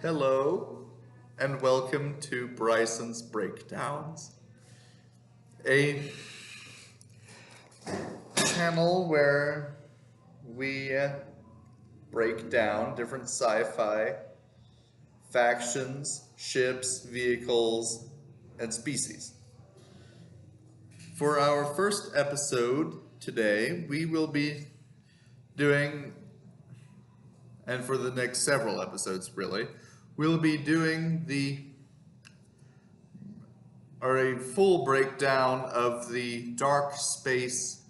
Hello, and welcome to Bryson's Breakdowns, a channel where we break down different sci-fi factions, ships, vehicles, and species. For our first episode today, we will be doing, and for the next several episodes really, we'll be doing a full breakdown of the dark space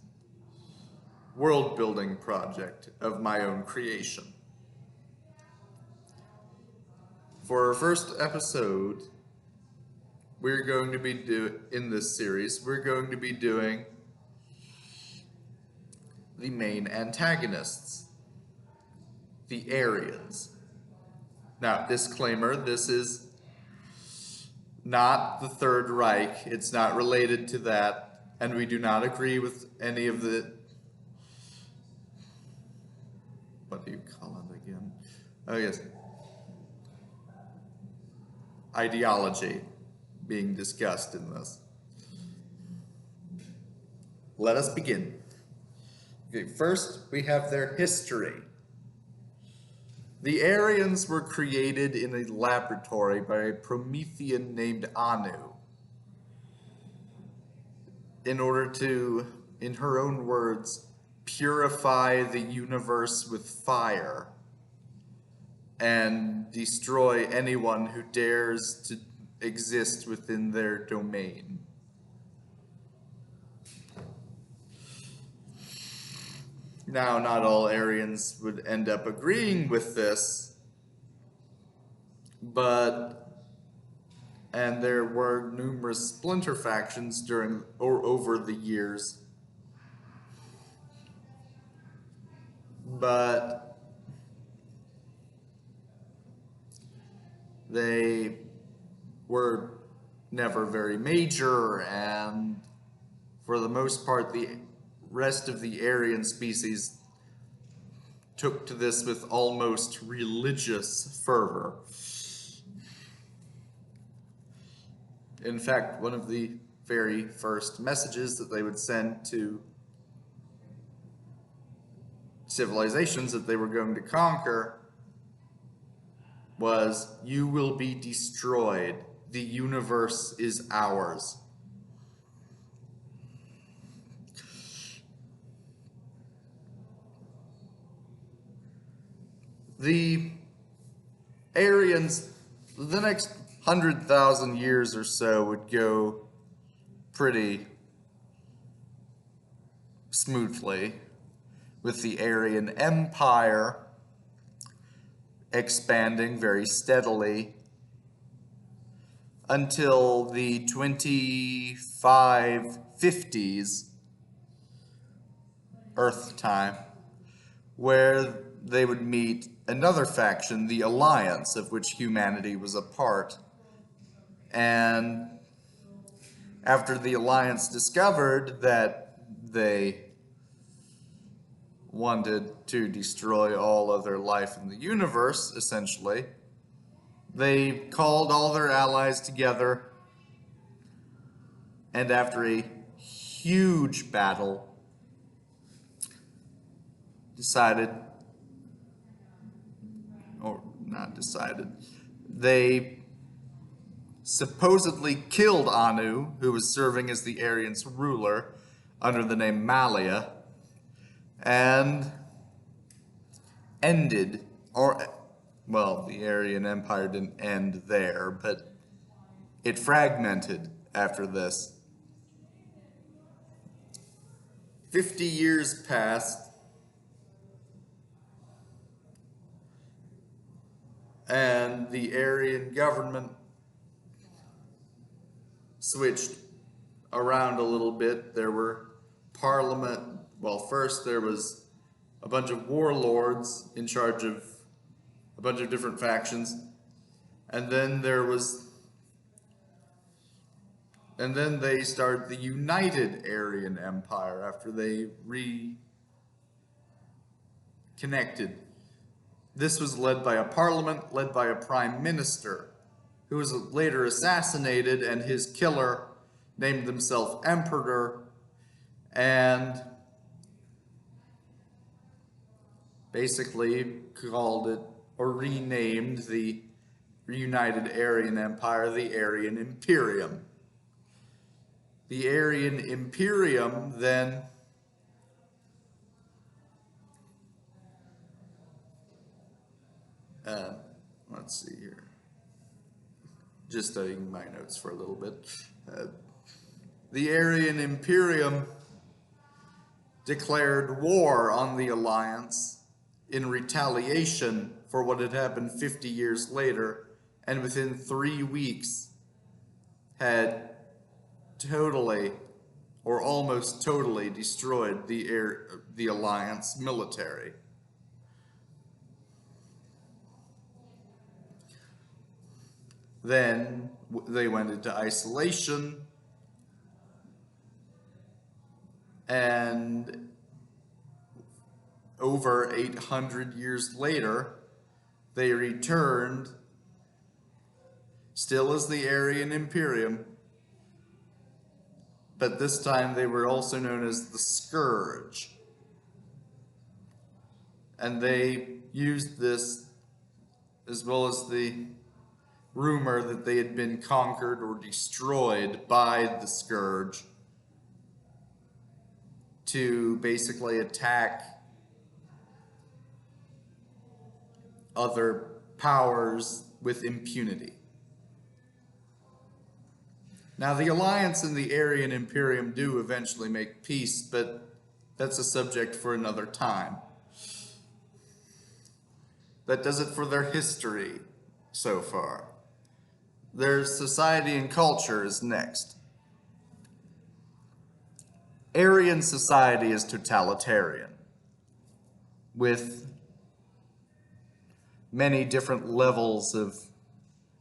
world building project of my own creation. For our first episode, we're going to be in this series, we're going to be doing the main antagonists, the Eryeans. Now, disclaimer, this is not the Third Reich. It's not related to that, and we do not agree with any of the, what do you call it again? Oh yes, ideology being discussed in this. Let us begin. Okay, first, we have their history. The Eryeans were created in a laboratory by a Promethean named Anu in order to, in her own words, purify the universe with fire and destroy anyone who dares to exist within their domain. Now, not all Eryeans would end up agreeing with this, and there were numerous splinter factions during or over the years, but they were never very major, and for the most part, the rest of the Eryean species took to this with almost religious fervor. In fact, one of the very first messages that they would send to civilizations that they were going to conquer was, "You will be destroyed. The universe is ours." The Eryeans, the next 100,000 years or so, would go pretty smoothly, with the Eryean Empire expanding very steadily until the 2550s Earth time, where they would meet another faction, the Alliance, of which humanity was a part. And after the Alliance discovered that they wanted to destroy all other life in the universe, essentially, they called all their allies together, and after a huge battle, they supposedly killed Anu, who was serving as the Eryeans' ruler under the name Malia, and ended, well, the Eryean Empire didn't end there, but it fragmented after this. 50 years passed, and the Eryean government switched around a little bit. There were parliament, well, first there was a bunch of warlords in charge of a bunch of different factions, and then they started the United Eryean Empire after they reconnected. This was led by a parliament, led by a prime minister, who was later assassinated, and his killer named himself emperor, and basically called it, or renamed the United Aryan Empire, the Eryean Imperium. The Eryean Imperium then let's see here. Just studying my notes for a little bit. The Eryean Imperium declared war on the Alliance in retaliation for what had happened 50 years later, and within 3 weeks had totally or almost totally destroyed the Alliance military. Then they went into isolation, and over 800 years later, they returned, still as the Eryean Imperium, but this time they were also known as the Scourge. And they used this, as well as the rumor that they had been conquered or destroyed by the Scourge, to basically attack other powers with impunity. Now, the Alliance and the Eryean Imperium do eventually make peace, but that's a subject for another time. That does it for their history so far. Their society and culture is next. Eryean society is totalitarian, with many different levels of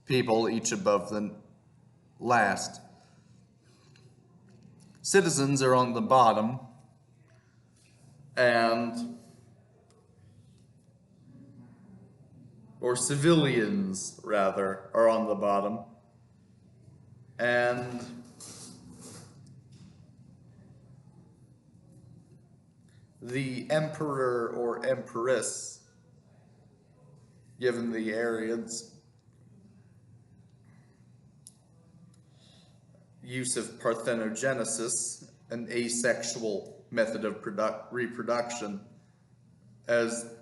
people, each above the last. Citizens are on the bottom, or civilians rather, are on the bottom, and the emperor or empress, given the Eryeans' use of parthenogenesis, an asexual method of reproduction, as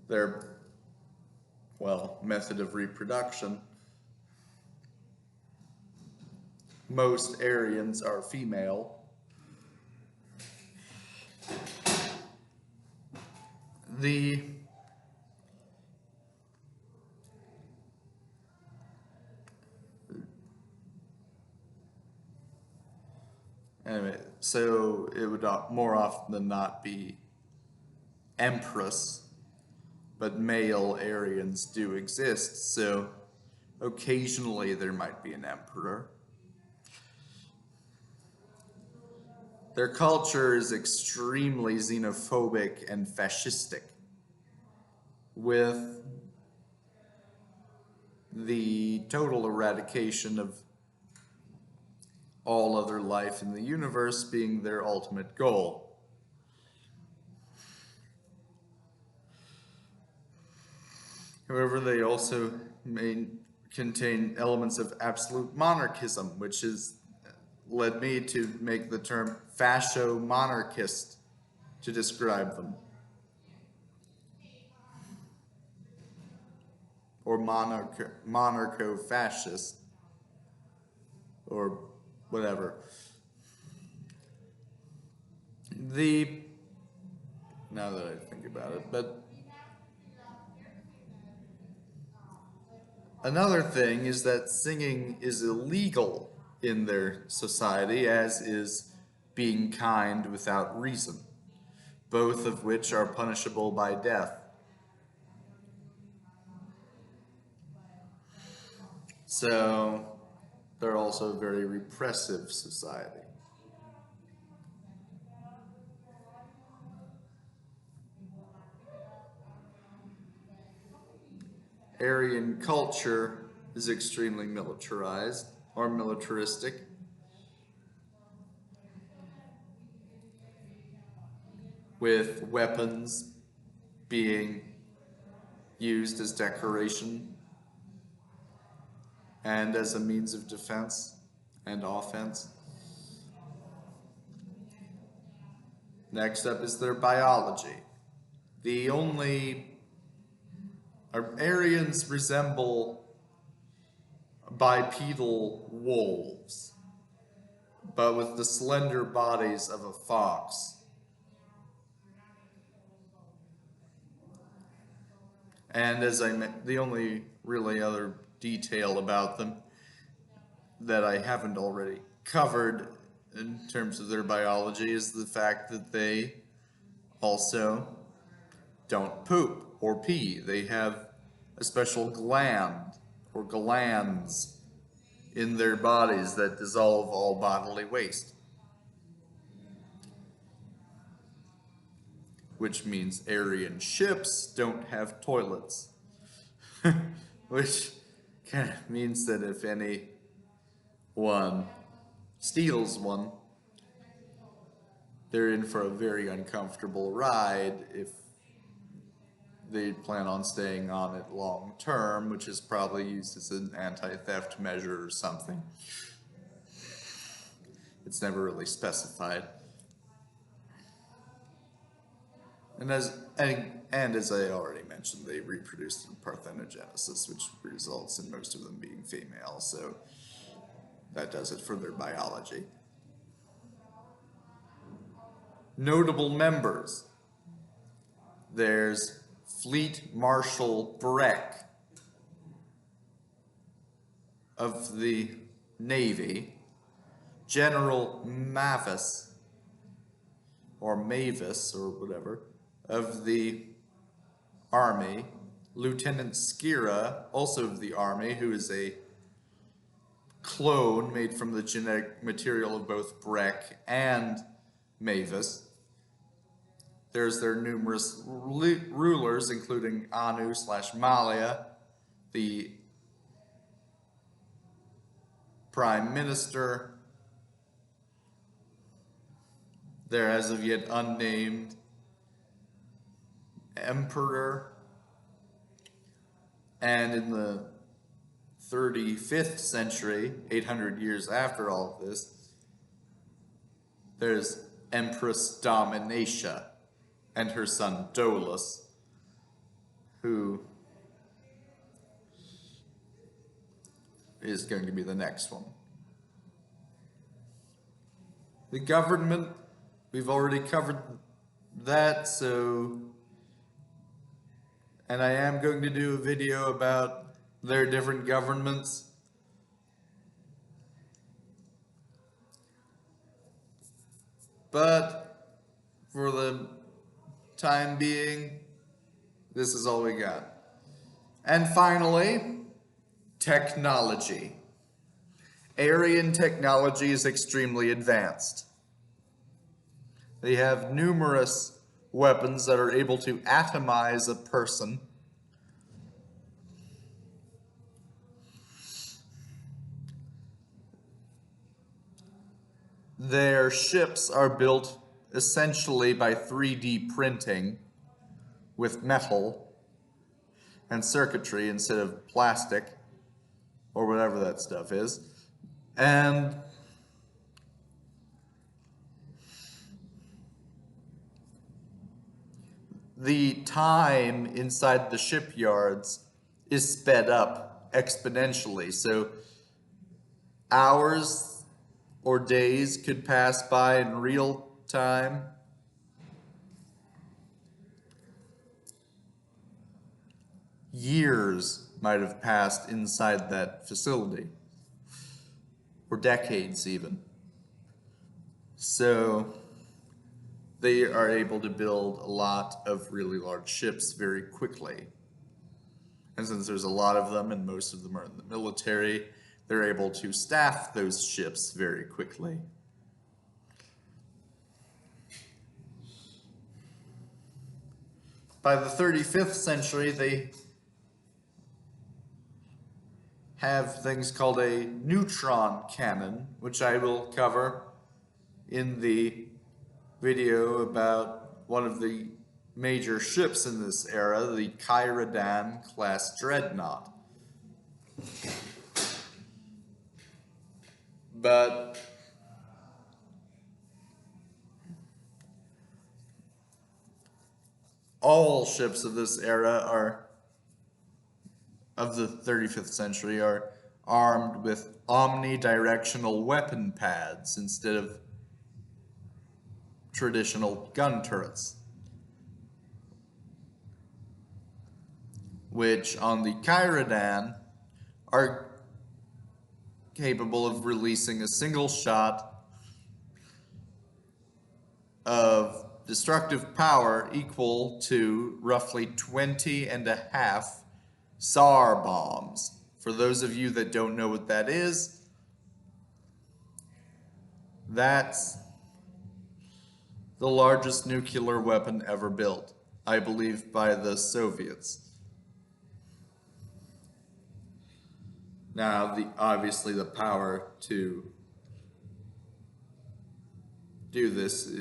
their, method of reproduction. Most Eryeans are female. Anyway, so it would more often than not be empress, but male Eryeans do exist, so occasionally there might be an emperor. Their culture is extremely xenophobic and fascistic, with the total eradication of all other life in the universe being their ultimate goal. However, they also may contain elements of absolute monarchism, which has led me to make the term fascio-monarchist to describe them. Or monarcho-fascist, or whatever. Now that I think about it, but another thing is that singing is illegal in their society, as is being kind without reason, both of which are punishable by death. So they're also a very repressive society. Aryan culture is extremely militarized or militaristic. With weapons being used as decoration and as a means of defense and offense. Next up is their biology. Aryans resemble bipedal wolves, but with the slender bodies of a fox. And the only really other detail about them that I haven't already covered in terms of their biology is the fact that they also don't poop or pee. They have a special gland or glands in their bodies that dissolve all bodily waste. Which means Aryan ships don't have toilets. Which kind of means that if anyone steals one, they're in for a very uncomfortable ride if they plan on staying on it long term, which is probably used as an anti-theft measure or something. It's never really specified. And as I already mentioned, they reproduce through parthenogenesis, which results in most of them being female, so that does it for their biology. Notable members. There's Fleet Marshal Breck of the Navy, General Mavis, or Mavis, or whatever, of the Army, Lieutenant Skira, also of the Army, who is a clone made from the genetic material of both Breck and Mavis. There's their numerous rulers, including Anu/Malia, the Prime Minister, their as of yet unnamed Emperor, and in the 35th century, 800 years after all of this, there's Empress Dominatia and her son Dolus, who is going to be the next one. The government, we've already covered that, and I am going to do a video about their different governments. But for the time being, this is all we got. And finally, technology. Aryan technology is extremely advanced. They have numerous weapons that are able to atomize a person. Their ships are built essentially by 3D printing with metal and circuitry instead of plastic or whatever that stuff is. And the time inside the shipyards is sped up exponentially. So hours or days could pass by in real time. Years might have passed inside that facility, or decades even. So they are able to build a lot of really large ships very quickly. And since there's a lot of them and most of them are in the military, they're able to staff those ships very quickly. By the 35th century, they have things called a neutron cannon, which I will cover in the video about one of the major ships in this era, the Eryean class dreadnought. But all ships of this era of the 35th century are armed with omnidirectional weapon pads instead of traditional gun turrets, which on the Eryean are capable of releasing a single shot of destructive power equal to roughly 20.5 SAR bombs. For those of you that don't know what that is, that's the largest nuclear weapon ever built, I believe by the Soviets. Now, obviously the power to do this,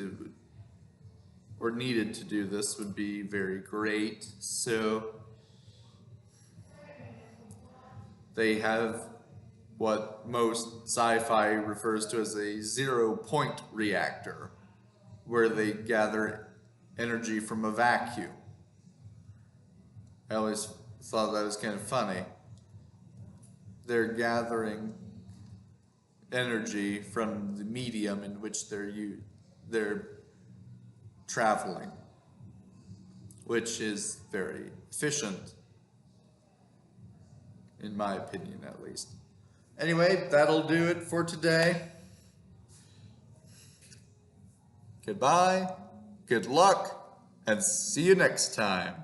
or needed to do this, would be very great. So they have what most sci-fi refers to as a zero-point reactor, where they gather energy from a vacuum. I always thought that was kind of funny. They're gathering energy from the medium in which they're traveling, which is very efficient, in my opinion at least. Anyway, that'll do it for today. Goodbye, good luck, and see you next time.